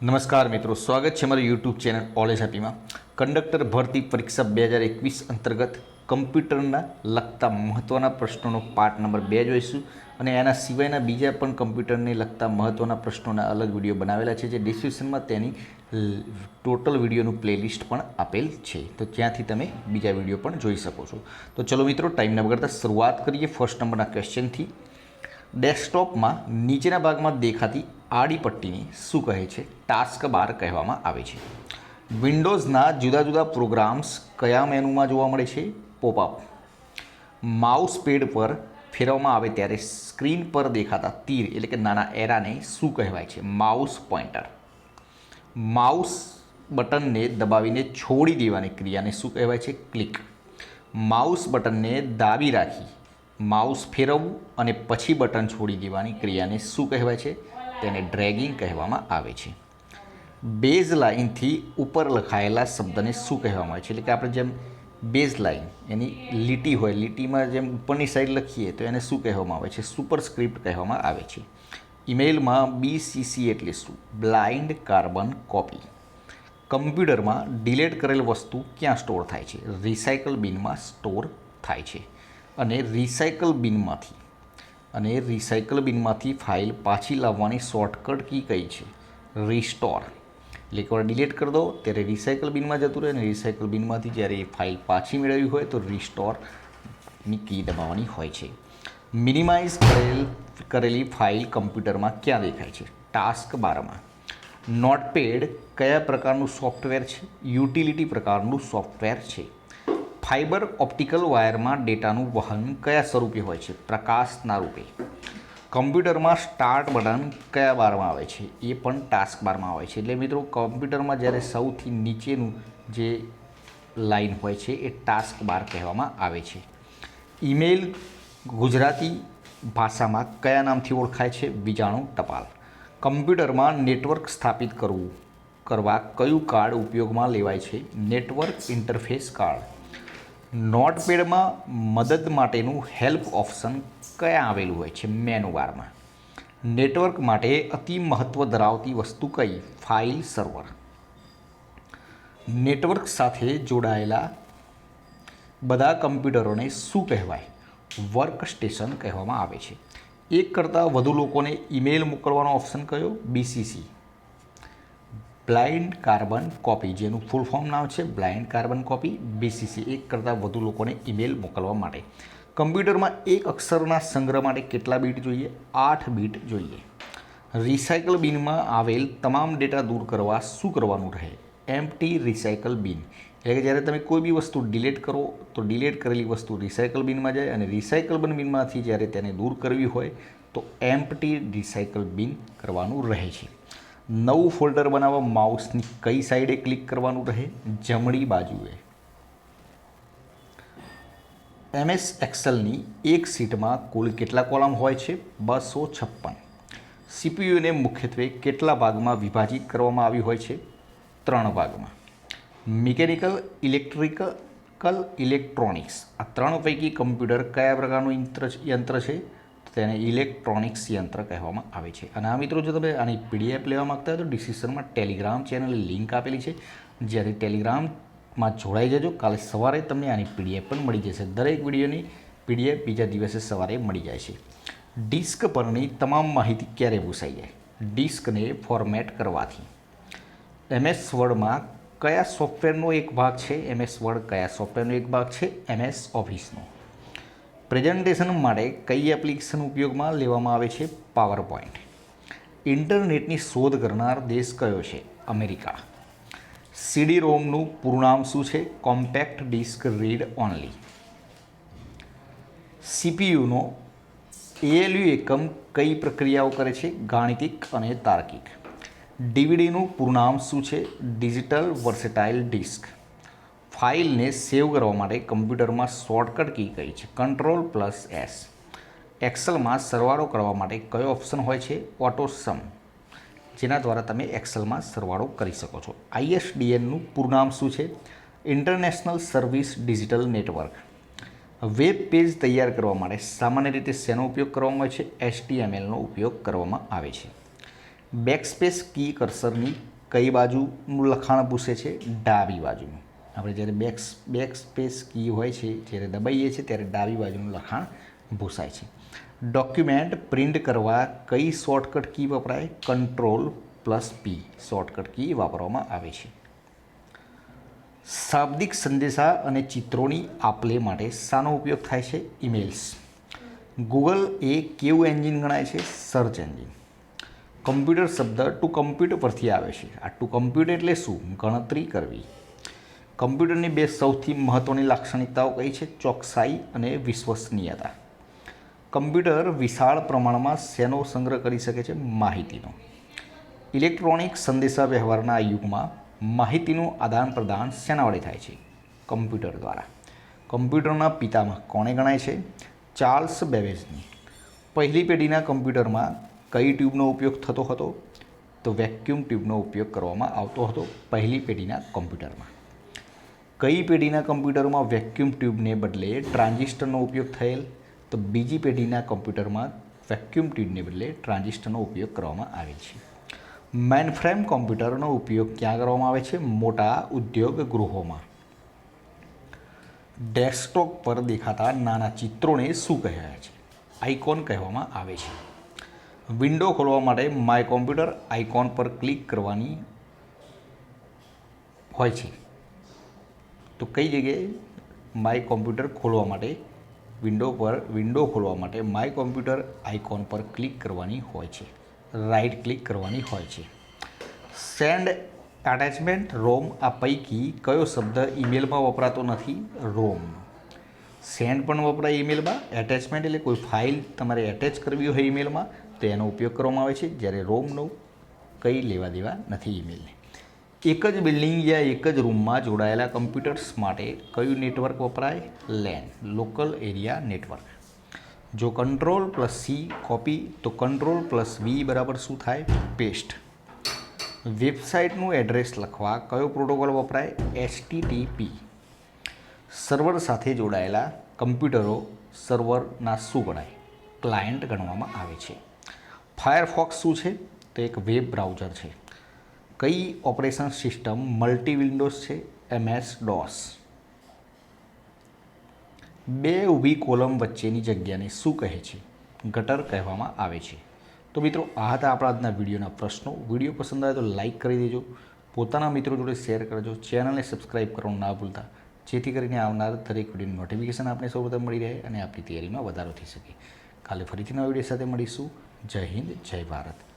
નમસ્કાર મિત્રો, સ્વાગત છે મારી યુટ્યુબ ચેનલ ઓલેજ હેપીમાં. કંડક્ટર ભરતી પરીક્ષા 2021 અંતર્ગત કમ્પ્યુટરના લગતા મહત્ત્વના પ્રશ્નોનો પાર્ટ નંબર 2 જોઈશું અને એના સિવાયના બીજા પણ કમ્પ્યુટરને લગતા મહત્ત્વના પ્રશ્નોના અલગ વિડીયો બનાવેલા છે, જે ડિસ્ક્રિપ્શનમાં તેની ટોટલ વિડીયોનું પ્લેલિસ્ટ પણ આપેલ છે, તો ત્યાંથી તમે બીજા વિડીયો પણ જોઈ શકો છો. તો ચલો મિત્રો, ટાઈમ ન બગાડતા શરૂઆત કરીએ ફર્સ્ટ નંબરના ક્વેશ્ચનથી. ડેસ્કટોપમાં નીચેના ભાગમાં દેખાતી આડી પટ્ટીને શું કહે છે? ટાસ્ક બાર કહેવામાં આવે છે. વિન્ડોઝના જુદા જુદા પ્રોગ્રામ્સ કયા મેનુમાં જોવા મળે છે? પોપઅપ. માઉસ પેડ પર ફેરવવામાં આવે ત્યારે સ્ક્રીન પર દેખાતા તીર એટલે કે નાના એરાને શું કહેવાય છે? Mouse pointer. માઉસ બટનને દબાવીને છોડી દેવાની ક્રિયાને શું કહેવાય છે? ક્લિક. માઉસ બટનને દાબી રાખી માઉસ ફેરવવું અને પછી બટન છોડી દેવાની ક્રિયાને શું કહેવાય છે? તેને ડ્રેગિંગ કહેવામાં આવે છે. બેઝ લાઇનથી ઉપર લખાયેલા શબ્દને શું કહેવામાં આવે છે? એટલે કે આપણે જેમ બેઝ લાઇન એની લીટી હોય, લીટીમાં જેમ ઉપરની સાઈડ લખીએ તો એને શું કહેવામાં આવે છે? સુપરસ્ક્રિપ્ટ કહેવામાં આવે છે. ઈમેલમાં BCC એટલે શું? Blind carbon copy. કમ્પ્યુટરમાં ડિલીટ કરેલ વસ્તુ ક્યાં સ્ટોર થાય છે? રિસાયકલ બિનમાં સ્ટોર થાય છે. અને રિસાયકલ બિનમાંથી ફાઇલ પાછી લાવવાની શોર્ટકટ કી કઈ છે? રિસ્ટોર. એટલે એકવાર ડિલીટ કરી દો ત્યારે રિસાયકલ બિનમાં જતું રહે, અને રિસાયકલ બિનમાંથી જ્યારે એ ફાઇલ પાછી મેળવવી હોય તો રિસ્ટોરની કી દબાવવાની હોય છે. મિનિમાઇઝ કરેલી ફાઇલ કમ્પ્યુટરમાં ક્યાં દેખાય છે? ટાસ્ક બારમાં. નોટપેડ કયા પ્રકારનું સોફ્ટવેર છે? યુટિલિટી પ્રકારનું સોફ્ટવેર છે. ફાઇબર ઓપ્ટિકલ વાયરમાં ડેટાનું વહન કયા સ્વરૂપે હોય છે? પ્રકાશના રૂપે. કમ્પ્યુટરમાં સ્ટાર્ટ બટન કયા બારમાં આવે છે? એ પણ ટાસ્ક બારમાં આવે છે. એટલે મિત્રો, કમ્પ્યુટરમાં જ્યારે સૌથી નીચેનું જે લાઇન હોય છે એ ટાસ્ક બાર કહેવામાં આવે છે. ઈમેલ ગુજરાતી ભાષામાં કયા નામથી ઓળખાય છે? વીજાણુ ટપાલ. કમ્પ્યુટરમાં નેટવર્ક સ્થાપિત કરવા કયું કાર્ડ ઉપયોગમાં લેવાય છે? Network interface card. નોટપેડમાં મદદ માટેનું હેલ્પ ઓપ્શન ક્યાં આવેલું હોય છે? મેનુ બારમાં. નેટવર્ક માટે અતિ મહત્ત્વ ધરાવતી વસ્તુ કઈ? File server. નેટવર્ક સાથે જોડાયેલા બધા કમ્પ્યુટરોને શું કહેવાય? વર્ક સ્ટેશન કહેવામાં આવે છે. એક કરતાં વધુ લોકોને ઈમેલ મોકલવાનો ઓપ્શન કયો? BCC. બ્લાઇન્ડ કાર્બન કોપી, જેનું ફૂલ ફોર્મ નામ છે બ્લાઇન્ડ કાર્બન કોપી, BCC. એક કરતાં વધુ લોકોને ઈમેલ મોકલવા માટે. કમ્પ્યુટરમાં એક અક્ષરના સંગ્રહ માટે કેટલા બીટ જોઈએ? 8 બીટ જોઈએ. રિસાયકલ બિનમાં આવેલ તમામ ડેટા દૂર કરવા શું કરવાનું રહે? એમ્પ્ટી રિસાયકલ બિન. એટલે કે જ્યારે તમે કોઈ બી વસ્તુ ડિલીટ કરો તો ડિલીટ કરેલી વસ્તુ રિસાયકલ બિનમાં જાય, અને રિસાયકલ બિનમાંથી જ્યારે તેને દૂર કરવી હોય તો એમ્પ્ટી રિસાયકલ બિન કરવાનું રહે છે. નવું ફોલ્ડર બનાવવા માઉસની કઈ સાઈડે ક્લિક કરવાનું રહે? જમણી બાજુએ. MS એક્સેલની એક શીટમાં કુલ કેટલા કોલમ હોય છે? 256. CPUને મુખ્યત્વે કેટલા ભાગમાં વિભાજિત કરવામાં આવી હોય છે? 3 ભાગમાં. મિકેનિકલ, ઇલેક્ટ્રિકલ, ઇલેક્ટ્રોનિક્સ, આ 3 પૈકી કમ્પ્યુટર કયા પ્રકારનું યંત્ર છે? તેને ઇલેક્ટ્રોનિક્સ યંત્ર કહેવામાં આવે છે. અને આ મિત્રો, જો તમે આની PDF લેવા માગતા હોય તો ડિસ્ક્રિપ્શનમાં ટેલિગ્રામ ચેનલની લિંક આપેલી છે, જ્યારે ટેલિગ્રામમાં જોડાઈ જજો. કાલે સવારે તમને આની PDF પણ મળી જશે. દરેક વિડીયોની PDF બીજા દિવસે સવારે મળી જાય છે. ડિસ્ક પરની તમામ માહિતી ક્યારે ભૂસાઈ જાય? ડિસ્કને ફોર્મેટ કરવાથી. MS વર્ડમાં કયા સોફ્ટવેરનો એક ભાગ છે? MS વર્ડ કયા સોફ્ટવેરનો એક ભાગ છે? MS ઓફિસનો. પ્રેઝન્ટેશન માટે કઈ એપ્લિકેશન ઉપયોગમાં લેવામાં આવે છે? પાવરપોઈન્ટ. ઇન્ટરનેટની શોધ કરનાર દેશ કયો છે? અમેરિકા. CD-ROMનું પૂરું નામ શું છે? Compact disk read only. CPUનો ALU એકમ કઈ પ્રક્રિયાઓ કરે છે? ગાણિતિક અને તાર્કિક. DVDનું પૂરું નામ શું છે? Digital versatile disc. ફાઇલને સેવ કરવા માટે કમ્પ્યુટરમાં શોર્ટકટ કી કઈ છે? Ctrl+S. એક્સેલમાં સરવાળો કરવા માટે કયો ઓપ્શન હોય છે? ઓટો સમ, જેના દ્વારા તમે એક્સેલમાં સરવાળો કરી શકો છો. ISDNનું પૂરું નામ શું છે? International service digital network. Web page તૈયાર કરવા માટે સામાન્ય રીતે શેનો ઉપયોગ કરવામાં આવે છે? HTMLનો ઉપયોગ કરવામાં આવે છે. બેકસ્પેસ કી કર્સરની કઈ બાજુનું લખાણ પૂછે છે? ડાબી બાજુનું. આપણે જ્યારે બેકસ્પેસ કી હોય છે જ્યારે દબાઈએ છીએ ત્યારે ડાબી બાજુનું લખાણ ભૂસાય છે. ડોક્યુમેન્ટ પ્રિન્ટ કરવા કઈ શોર્ટકટ કી વપરાય? Ctrl+P શોર્ટકટ કી વાપરવામાં આવે છે. શાબ્દિક સંદેશા અને ચિત્રોની આપ-લે માટે શાનો ઉપયોગ થાય છે? ઈમેલ્સ. ગૂગલ એ કેવું એન્જિન ગણાય છે? Search engine. કમ્પ્યુટર શબ્દ ટુ કમ્પ્યુટ પરથી આવે છે. આ ટુ કમ્પ્યુટ એટલે શું? ગણતરી કરવી. કમ્પ્યુટરની બે સૌથી મહત્ત્વની લાક્ષણિકતાઓ કઈ છે? ચોકસાઈ અને વિશ્વસનીયતા. કમ્પ્યુટર વિશાળ પ્રમાણમાં શેનો સંગ્રહ કરી શકે છે? માહિતીનો. ઇલેક્ટ્રોનિક સંદેશાવ્યવહારના યુગમાં માહિતીનું આદાન પ્રદાન શેના વડે થાય છે? કમ્પ્યુટર દ્વારા. કમ્પ્યુટરના પિતામહ કોણે ગણાય છે? ચાર્લ્સ બેબેજની. પહેલી પેઢીના કમ્પ્યુટરમાં કઈ ટ્યુબનો ઉપયોગ થતો હતો? તો વેક્યુમ ટ્યુબનો ઉપયોગ કરવામાં આવતો હતો પહેલી પેઢીના કમ્પ્યુટરમાં. કઈ પેઢીના કમ્પ્યુટરમાં વેક્યુમ ટ્યુબને બદલે ટ્રાન્ઝિસ્ટરનો ઉપયોગ થયેલ? તો બીજી પેઢીના કમ્પ્યુટરમાં વેક્યુમ ટ્યુબને બદલે ટ્રાન્ઝિસ્ટરનો ઉપયોગ કરવામાં આવે છે. મેઇનફ્રેમ કોમ્પ્યુટરનો ઉપયોગ ક્યાં કરવામાં આવે છે? મોટા ઉદ્યોગ ગૃહોમાં. ડેસ્કટોપ પર દેખાતા નાના ચિત્રોને શું કહેવાય છે? આઇકોન કહેવામાં આવે છે. વિન્ડો ખોલવા માટે માય કોમ્પ્યુટર આઇકોન પર ક્લિક કરવાની હોય છે. તો કઈ જગ્યાએ માય કોમ્પ્યુટર ખોલવા માટે વિન્ડો ખોલવા માટે માય કોમ્પ્યુટર આઇકોન પર ક્લિક કરવાની હોય છે? રાઇટ ક્લિક કરવાની હોય છે. સેન્ડ એટેચમેન્ટ રોમ આ પૈકી કયો શબ્દ ઈમેલમાં વપરાતો નથી? રોમ. સેન્ડ પણ વપરાય ઈમેલમાં. એટેચમેન્ટ એટલે કોઈ ફાઇલ તમારે એટેચ કરવી હોય ઈમેલમાં તો એનો ઉપયોગ કરવામાં આવે છે, જ્યારે રોમનો કંઈ લેવા દેવા નથી ઈમેલને. એક જ બિલ્ડિંગ યા એક જ રૂમમાં જોડાયેલા કમ્પ્યુટર્સ માટે કયું નેટવર્ક વપરાય? LAN local area network. જો Ctrl+C કોપી તો Ctrl+V બરાબર શું થાય? પેસ્ટ. વેબસાઇટનું એડ્રેસ લખવા કયો પ્રોટોકોલ વપરાય? HTTP. સર્વર સાથે જોડાયેલા કમ્પ્યુટરો સર્વરના શું ગણાય? ક્લાયન્ટ ગણવામાં આવે છે. ફાયરફોક્સ શું છે? તો એક વેબ બ્રાઉઝર છે. કઈ ઓપરેશન સિસ્ટમ મલ્ટી વિન્ડોઝ છે? MS-DOS. બે ઊભી કોલમ વચ્ચેની જગ્યાને શું કહે છે? ગટર કહેવામાં આવે છે. તો મિત્રો આ હતા આપણા આજના વિડીયોના પ્રશ્નો. વિડીયો પસંદ આવે તો લાઇક કરી દેજો, પોતાના મિત્રો જોડે શેર કરજો, ચેનલને સબસ્ક્રાઈબ કરવાનું ના ભૂલતા, જેથી કરીને આવનાર દરેક વિડીયોની નોટિફિકેશન આપને સૌપ્રથમ મળી રહે અને આપણી તૈયારીમાં વધારો થઈ શકે. કાલે ફરીથી નવા વિડીયો સાથે મળીશું. જય હિન્દ, જય ભારત.